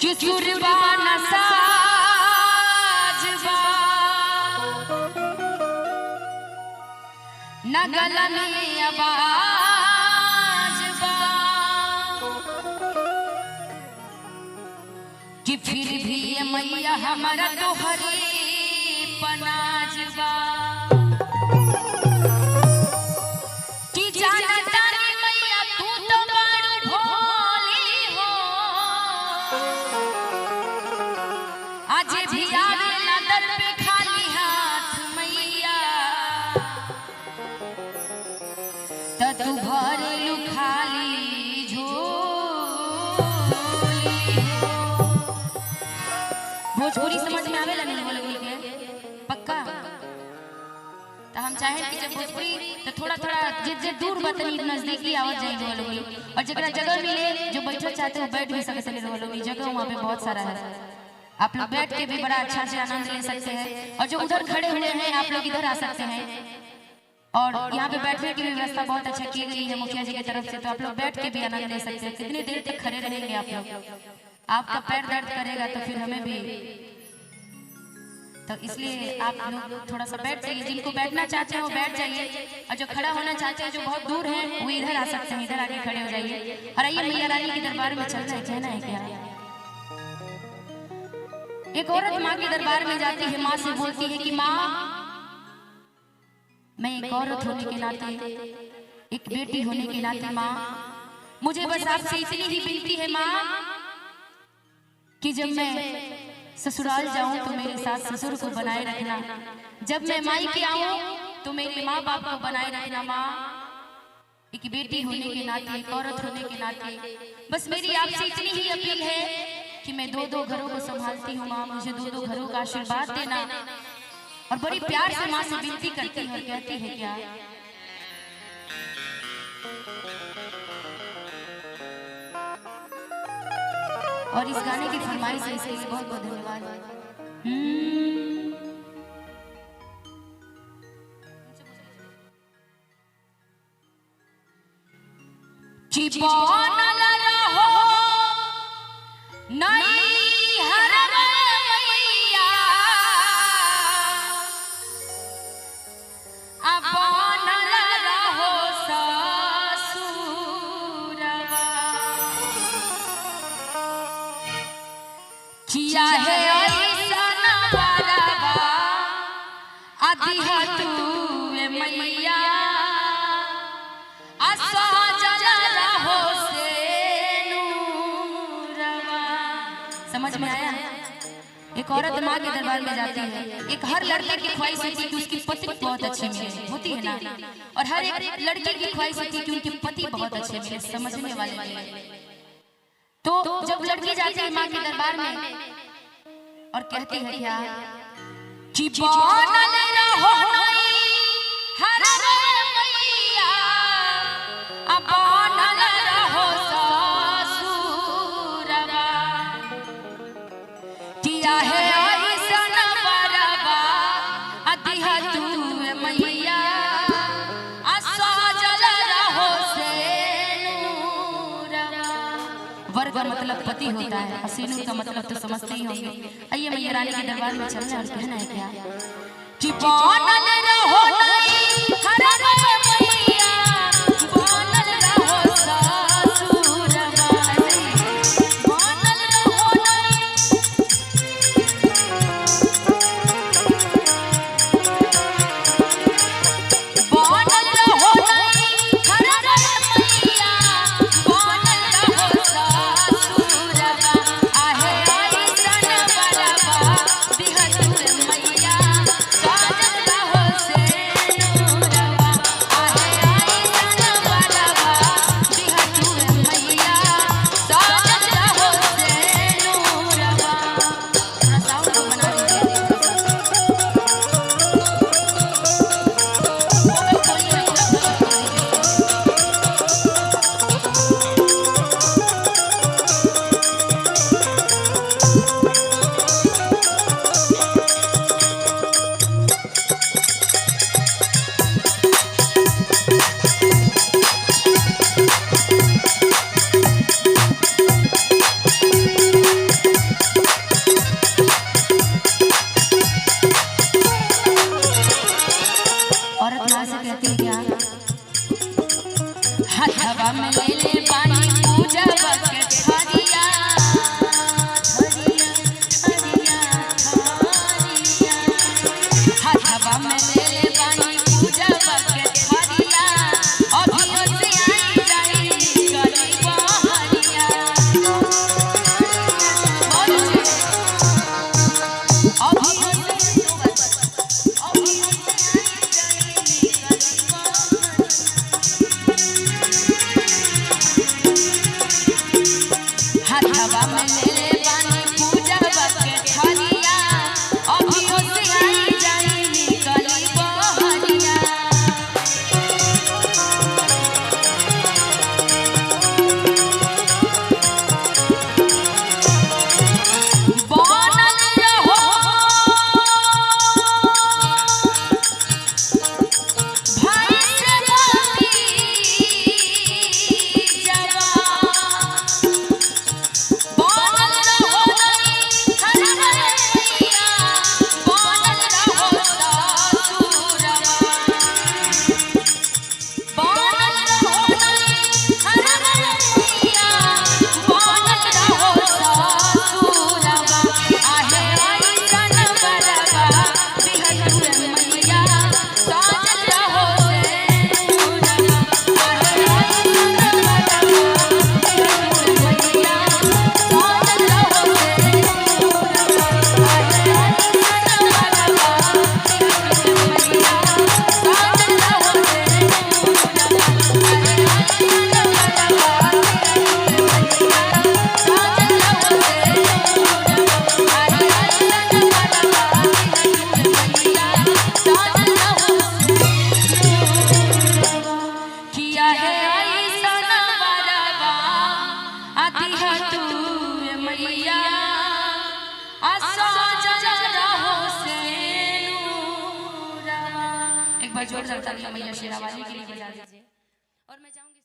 किशोरबा नसाजबा नगला में आवाजबा कि फिर भी ये मैया हमारा तो हरे पनाजबा कि जाना तारी मैया तू तो बड़ू भोली हो आज भी आवे लदर पे खाली हाथ मैया त तू भरेलू खाली झोली हो। भोजपुरी समझ में आवेला नहीं बोले बोल के पक्का तो हम चाहे कि जब भोजपुरी तो थोड़ा थोड़ा जिस दूर बतनी नजदीकी आवाज जाए बोल बोल और जगह जगह मिले जो बैठना चाहते हो बैठ भी सकते हैं बोल जगह वहाँ पे बहुत सारा है आप लोग बैठ के भी बड़ा अच्छा से आनंद ले सकते हैं और जो उधर खड़े हुए हैं आप लोग इधर आ सकते हैं और यहाँ पे बैठने की व्यवस्था बहुत अच्छा की गई है मुखिया जी की तरफ से तो आप लोग बैठ के भी आनंद ले सकते हैं। कितनी देर तक खड़े रहेंगे आप लोग आपका पैर दर्द करेगा तो फिर हमें भी तो इसलिए आप लोग थोड़ा सा बैठ जाइए जिनको बैठना चाहते हैं वो बैठ जाइए और जो खड़ा होना चाहते हैं जो बहुत दूर है वो इधर आ सकते हैं इधर आके खड़े हो जाइए और आइए मैया रानी के दरबार में चलना है कहना है क्या। एक औरत माँ के दरबार में जाती है माँ से बोलती है कि माँ मैं एक औरत होने के नाते एक बेटी होने के नाते माँ मुझे बस आपसे इतनी ही विनती है माँ कि जब मैं ससुराल जाऊं तो मेरे साथ ससुर को बनाए रखना जब मैं मायके आऊं तो मेरे माँ बाप को बनाए रखना माँ एक बेटी होने के नाते एक औरत होने के नाते बस मेरी आपसे इतनी ही अपील है कि मैं दो दो घरों को संभालती हूँ माँ मुझे दो दो घरों का आशीर्वाद देना और बड़ी प्यार से माँ से विनती करती है और कहती है क्या और इस गाने की फरमाइश है इसके लिए बहुत बहुत धन्यवाद। किया है ऐसा नवारा आदिहा तू मैया आसा जला रहो से नूरवा। समझ में आया। एक औरत माँ के दरबार में जाती है एक हर लड़के की ख्वाहिश होती है कि उसकी पति बहुत अच्छे मिले होती है ना और हर एक लड़के की ख्वाहिश होती है कि उनके पति बहुत अच्छे मिले समझने वाले मिले। तो जब लड़की जाती है माँ के दरबार में और कहती है क्या कि बनल रहो हर मैया अब बनल रहो ससुरवा किया है ऐसन बरबा अतिहा तू मैया असजल रहो से वर्ग मतलब पति होता है असीनु का मतलब तो समझते ही होंगे। आइए मैया रानी के दरबार में चलना और कहना है क्या कि बनल रहो हर मैया बनल रहो ससुरवा बनल रहो बनल रहो हर मैया बनल रहो ससुरवा आहे ऐसन बरबा दिहतुर मैया साजल रहो दिहा तू ये मैया आसा जरा हो से नूरा। एक बार जोरदार तालियां मैया शेरावाली के लिए बजा दीजिए। और मैं चाहूंगी